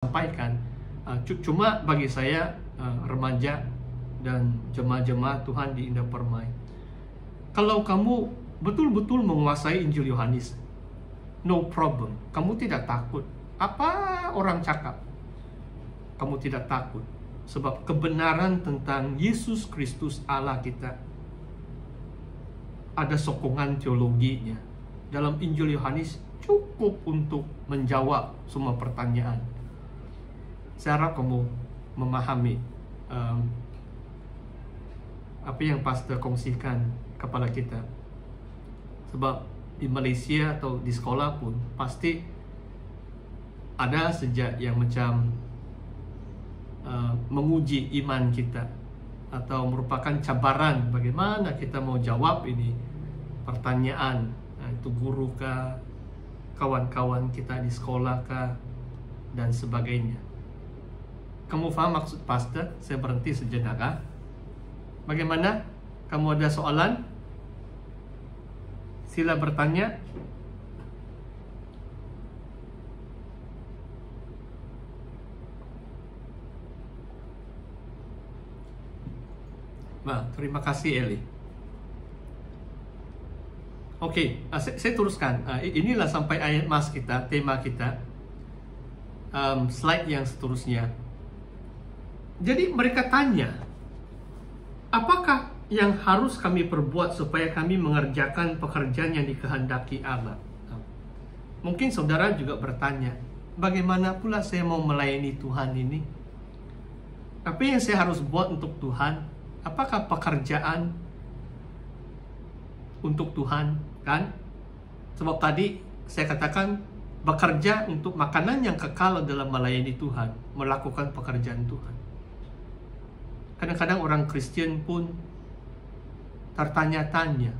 sampaikan. Cuma bagi saya, remaja dan jemaah-jemaah Tuhan di Indah Permai, kalau kamu betul-betul menguasai Injil Yohanes, no problem, kamu tidak takut apa orang cakap. Kamu tidak takut, sebab kebenaran tentang Yesus Kristus Allah kita ada sokongan teologinya. Dalam Injil Yohanes cukup untuk menjawab semua pertanyaan. Saya harap kamu memahami apa yang pastor kongsikan kepada kita. Sebab di Malaysia atau di sekolah pun pasti ada sejak yang macam menguji iman kita, atau merupakan cabaran bagaimana kita mau jawab ini pertanyaan, itu guru kah, kawan-kawan kita di sekolah kah, dan sebagainya. Kamu faham maksud pastor? Saya berhenti sejenak. Bagaimana? Kamu ada soalan? Sila bertanya. Nah, terima kasih Eli. Oke, saya teruskan. Inilah sampai ayat mas kita, tema kita. Slide yang seterusnya. Jadi mereka tanya, apakah yang harus kami perbuat supaya kami mengerjakan pekerjaan yang dikehendaki Allah? Mungkin saudara juga bertanya, bagaimana pula saya mau melayani Tuhan ini? Apa yang saya harus buat untuk Tuhan? Apakah pekerjaan untuk Tuhan, kan? Sebab tadi saya katakan bekerja untuk makanan yang kekal dalam melayani Tuhan, melakukan pekerjaan Tuhan. Kadang-kadang orang Kristen pun tertanya-tanya,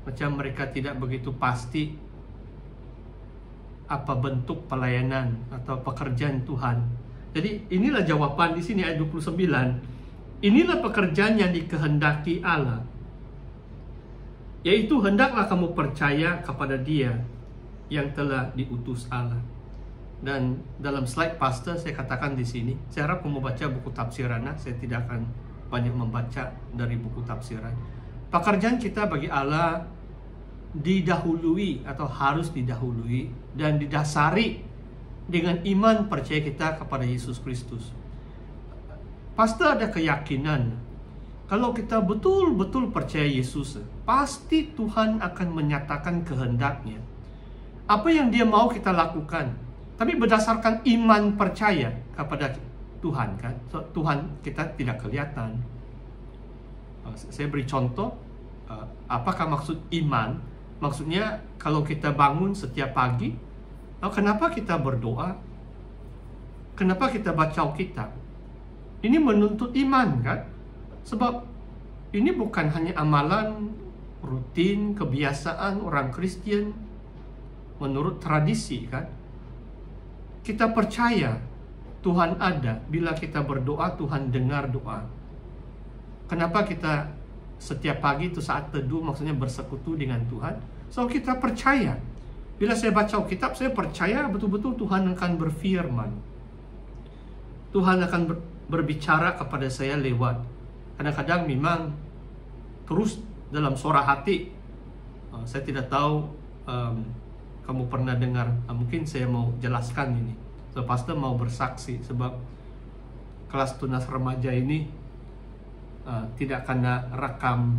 macam mereka tidak begitu pasti apa bentuk pelayanan atau pekerjaan Tuhan. Jadi inilah jawaban di sini ayat 29. Inilah pekerjaan yang dikehendaki Allah, yaitu hendaklah kamu percaya kepada Dia yang telah diutus Allah. Dan dalam slide pastor saya katakan di sini, saya harap kamu baca buku tafsiran. Saya tidak akan banyak membaca dari buku tafsiran. Pekerjaan kita bagi Allah didahului atau harus didahului dan didasari dengan iman percaya kita kepada Yesus Kristus. Pastor ada keyakinan kalau kita betul-betul percaya Yesus, pasti Tuhan akan menyatakan kehendaknya. Apa yang Dia mau kita lakukan, tapi berdasarkan iman percaya kepada Tuhan, kan? So, Tuhan kita tidak kelihatan. Saya beri contoh, apakah maksud iman? Maksudnya kalau kita bangun setiap pagi, kenapa kita berdoa? Kenapa kita baca Alkitab? Ini menuntut iman, kan? Sebab ini bukan hanya amalan rutin, kebiasaan orang Kristen menurut tradisi, kan? Kita percaya Tuhan ada. Bila kita berdoa, Tuhan dengar doa. Kenapa kita setiap pagi itu saat teduh, maksudnya bersekutu dengan Tuhan? So kita percaya. Bila saya baca Alkitab, saya percaya betul-betul Tuhan akan berfirman. Tuhan akan berbicara kepada saya lewat. Kadang-kadang memang terus dalam suara hati. Saya tidak tahu kamu pernah dengar. Mungkin saya mau jelaskan ini. So, pastor mau bersaksi sebab kelas tunas remaja ini tidak kena rekam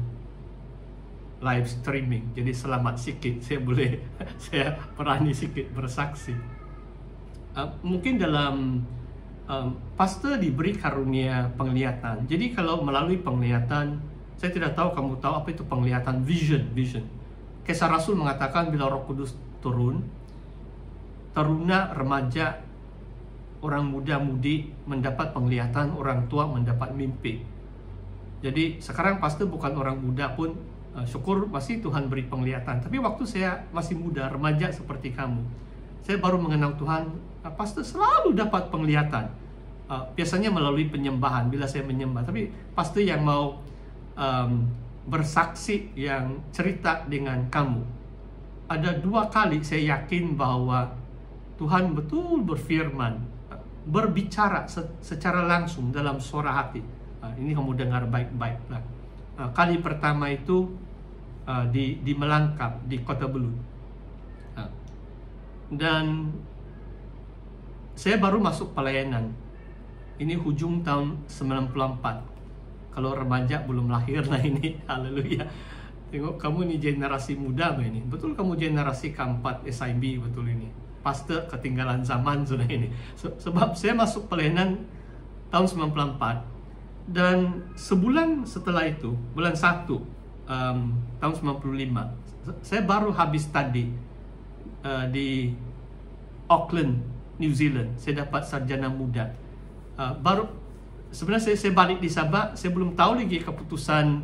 live streaming. Jadi selamat sikit, saya berani sikit bersaksi. Mungkin dalam pastor diberi karunia penglihatan. Jadi kalau melalui penglihatan, saya tidak tahu kamu tahu apa itu penglihatan, vision. Kisah Rasul mengatakan bila Roh Kudus turun, taruna, remaja, orang muda-mudi mendapat penglihatan, orang tua mendapat mimpi. Jadi sekarang pastor bukan orang muda pun, syukur masih Tuhan beri penglihatan. Tapi waktu saya masih muda, remaja seperti kamu, saya baru mengenal Tuhan, pastor selalu dapat penglihatan. Biasanya melalui penyembahan, bila saya menyembah. Tapi pastor yang mau bersaksi, yang cerita dengan kamu, ada 2 kali saya yakin bahwa Tuhan betul berfirman, berbicara secara langsung dalam suara hati. Ini kamu dengar baik-baik lah. Kali pertama itu di Melangkap, di Kota Belud. Dan saya baru masuk pelayanan. Ini hujung tahun 94. Kalau remaja belum lahir lah ini. Haleluya. Tengok kamu ini generasi muda ini. Betul kamu generasi keempat SIB, betul ini. Pastor ketinggalan zaman sudah ini. Sebab saya masuk pelayanan tahun 94. Dan sebulan setelah itu, bulan 1 tahun 95, saya baru habis study di Auckland, New Zealand. Saya dapat sarjana muda. Baru sebenarnya saya balik di Sabah, saya belum tahu lagi keputusan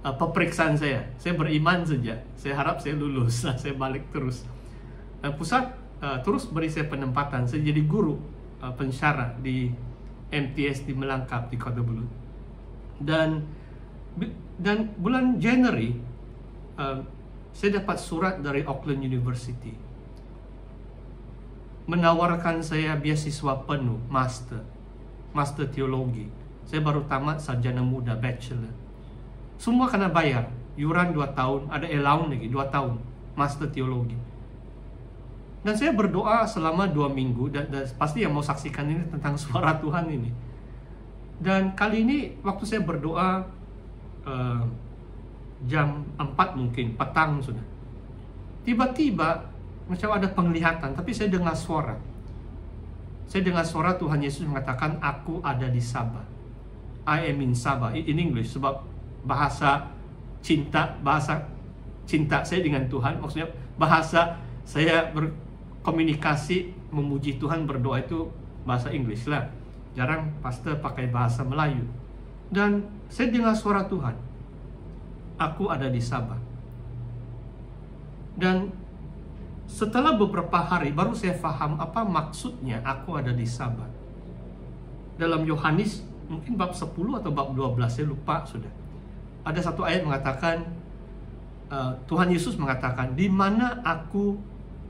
peperiksaan saya. Saya beriman saja. Saya harap saya lulus. Saya balik terus. Pusat terus beri saya penempatan. Saya jadi guru pensyarah di MTS di Melangkap di Kota Belud. Dan bulan Januari saya dapat surat dari Auckland University menawarkan saya beasiswa penuh master teologi. Saya baru tamat sarjana muda bachelor. Semua kena bayar, yuran 2 tahun, ada allowance lagi 2 tahun master teologi. Dan saya berdoa selama 2 minggu, dan pasti yang mau saksikan ini tentang suara Tuhan ini. Dan kali ini waktu saya berdoa jam 4 mungkin, petang sudah. Tiba-tiba macam ada penglihatan, tapi saya dengar suara. Saya dengar suara Tuhan Yesus mengatakan, aku ada di Sabah. I am in Sabah, in English, sebab bahasa cinta saya dengan Tuhan, maksudnya bahasa saya berkomunikasi memuji Tuhan, berdoa itu bahasa Inggris lah. Jarang pastor pakai bahasa Melayu. Dan saya dengar suara Tuhan, aku ada di Sabah. Dan setelah beberapa hari baru saya faham apa maksudnya aku ada di Sabah. Dalam Yohanes mungkin bab 10 atau bab 12, saya lupa sudah. Ada satu ayat mengatakan, Tuhan Yesus mengatakan, di mana aku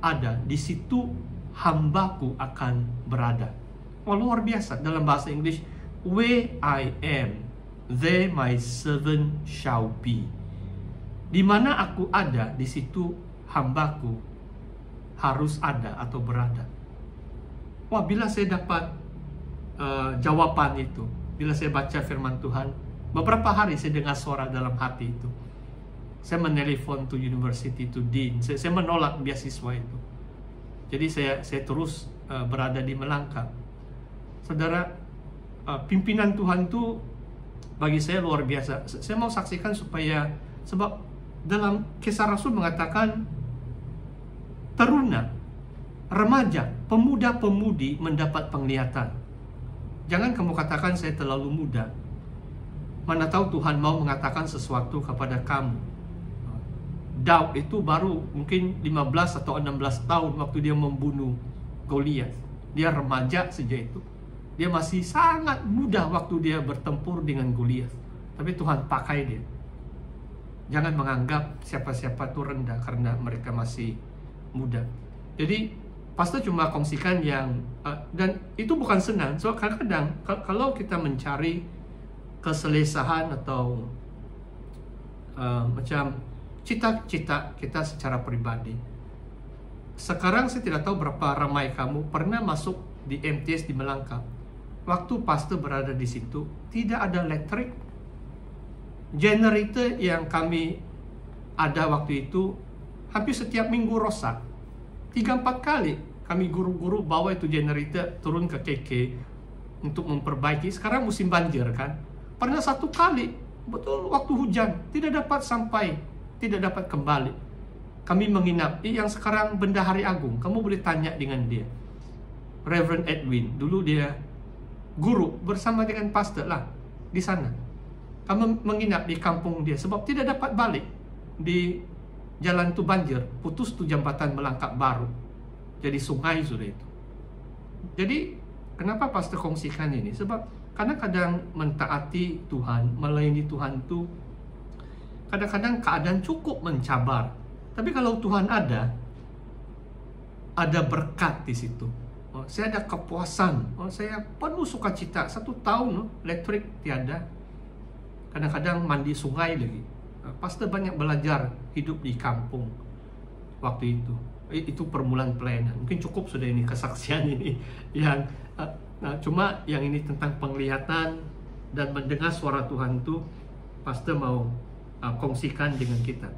ada, di situ hambaku akan berada. Oh, luar biasa. Dalam bahasa Inggris, where I am, there my servant shall be. Di mana aku ada, di situ hambaku harus ada atau berada. Wah, bila saya dapat jawaban itu, bila saya baca firman Tuhan, beberapa hari saya dengar suara dalam hati itu. Saya menelpon to university, to dean. Saya menolak beasiswa itu. Jadi saya terus berada di Melangkap. Saudara, pimpinan Tuhan itu bagi saya luar biasa. Saya mau saksikan supaya, sebab dalam Kisah Rasul mengatakan teruna, remaja, pemuda-pemudi mendapat penglihatan. Jangan kamu katakan saya terlalu muda. Mana tahu Tuhan mau mengatakan sesuatu kepada kamu. Daud itu baru mungkin 15 atau 16 tahun waktu dia membunuh Goliat. Dia remaja saja itu. Dia masih sangat muda waktu dia bertempur dengan Goliat. Tapi Tuhan pakai dia. Jangan menganggap siapa-siapa itu rendah karena mereka masih muda. Jadi pastor cuma kongsikan yang dan itu bukan senang. So kadang-kadang kalau kita mencari keselesahan atau macam cita-cita kita secara pribadi. Sekarang saya tidak tahu berapa ramai kamu pernah masuk di MTS di Melangkap. Waktu pastor berada di situ, tidak ada elektrik. Generator yang kami ada waktu itu hampir setiap minggu rosak. 3-4 kali kami guru-guru bawa itu generator turun ke KK untuk memperbaiki. Sekarang musim banjir kan. Pernah 1 kali, betul waktu hujan, tidak dapat kembali. Kami menginap, yang sekarang Bendahari Agung, kamu boleh tanya dengan dia. Reverend Edwin, dulu dia guru bersama dengan pastor lah di sana. Kami menginap di kampung dia, sebab tidak dapat balik. Di jalan tu banjir, putus tu jambatan Melangkap baru. Jadi sungai sudah itu. Jadi, kenapa pastor kongsikan ini? Sebab kadang-kadang mentaati Tuhan, melayani Tuhan itu kadang-kadang keadaan cukup mencabar. Tapi kalau Tuhan ada, ada berkat di situ. Saya ada kepuasan. Saya penuh sukacita. 1 tahun elektrik tiada. Kadang-kadang mandi sungai lagi. Pastor banyak belajar hidup di kampung waktu itu. Itu permulaan pelayanan. Mungkin cukup sudah ini kesaksian ini. Yang cuma yang ini tentang penglihatan dan mendengar suara Tuhan itu, pastor mau kongsikan dengan kita.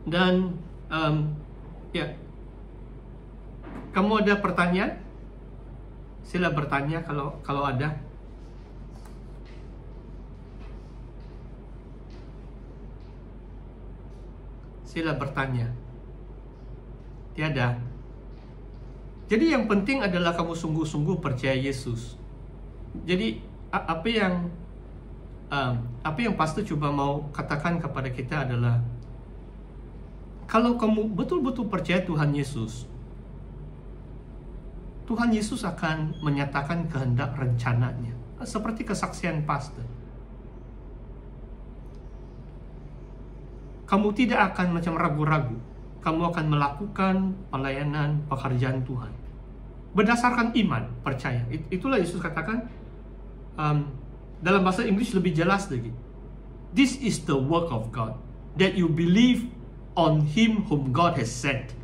Dan ya, kamu ada pertanyaan? Sila bertanya kalau ada. Sila bertanya. Tiada. Jadi yang penting adalah kamu sungguh-sungguh percaya Yesus. Jadi apa yang pastor coba mau katakan kepada kita adalah, kalau kamu betul-betul percaya Tuhan Yesus, Tuhan Yesus akan menyatakan kehendak rencananya. Seperti kesaksian pastor. Kamu tidak akan macam ragu-ragu. Kamu akan melakukan pelayanan pekerjaan Tuhan berdasarkan iman, percaya. Itulah Yesus katakan, dalam bahasa Inggris lebih jelas lagi. This is the work of God, that you believe on Him whom God has sent.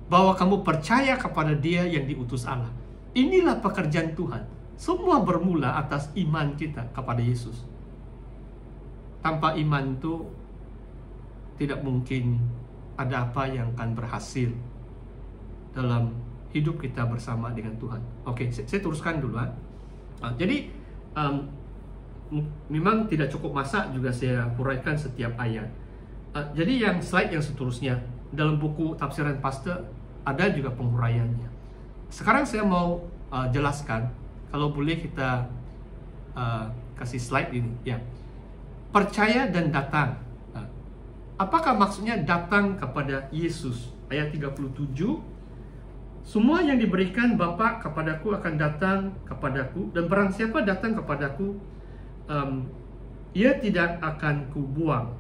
Bahwa kamu percaya kepada Dia yang diutus Allah. Inilah pekerjaan Tuhan. Semua bermula atas iman kita kepada Yesus. Tanpa iman itu tidak mungkin ada apa yang akan berhasil dalam hidup kita bersama dengan Tuhan. Oke, saya teruskan dulu. Jadi memang tidak cukup masa juga saya huraikan setiap ayat. Jadi yang slide yang seterusnya dalam buku tafsiran pastor ada juga penghuraiannya. Sekarang saya mau jelaskan, kalau boleh kita kasih slide ini ya. Percaya dan datang. Apakah maksudnya datang kepada Yesus? Ayat 37, semua yang diberikan Bapa kepadaku akan datang kepadaku, dan barang siapa datang kepadaku, ia tidak akan kubuang.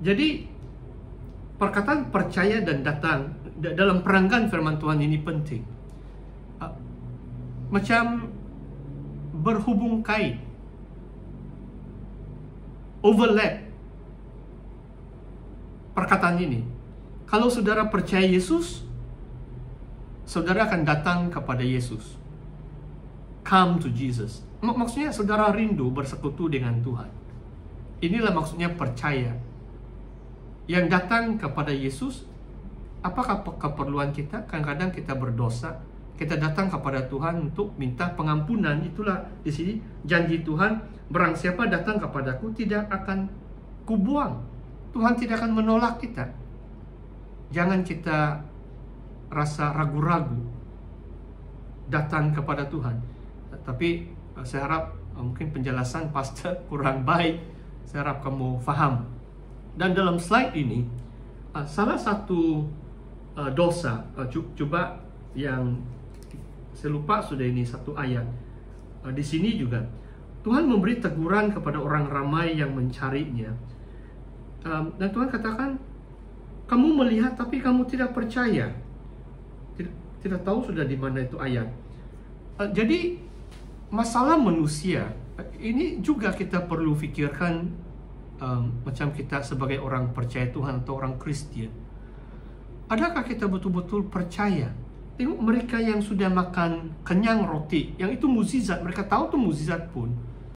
Jadi perkataan percaya dan datang dalam perangkan firman Tuhan ini penting. Macam berhubung kait, overlap perkataan ini. Kalau saudara percaya Yesus, saudara akan datang kepada Yesus. Come to Jesus. Maksudnya saudara rindu bersekutu dengan Tuhan. Inilah maksudnya percaya. Yang datang kepada Yesus, apakah keperluan kita? Kadang-kadang kita berdosa, kita datang kepada Tuhan untuk minta pengampunan. Itulah di sini janji Tuhan, barang siapa datang kepadaku tidak akan kubuang. Tuhan tidak akan menolak kita. Jangan kita rasa ragu-ragu datang kepada Tuhan. Tapi saya harap mungkin penjelasan pastor kurang baik. Saya harap kamu faham. Dan dalam slide ini, salah satu dosa, coba yang saya lupa sudah ini satu ayat. Di sini juga Tuhan memberi teguran kepada orang ramai yang mencarinya. Dan Tuhan katakan, kamu melihat tapi kamu tidak percaya. Tidak tahu sudah di mana itu ayat. Jadi masalah manusia ini juga kita perlu fikirkan, macam kita sebagai orang percaya Tuhan atau orang Kristen. Adakah kita betul-betul percaya? Tengok mereka yang sudah makan kenyang roti, yang itu mukjizat, mereka tahu itu mukjizat pun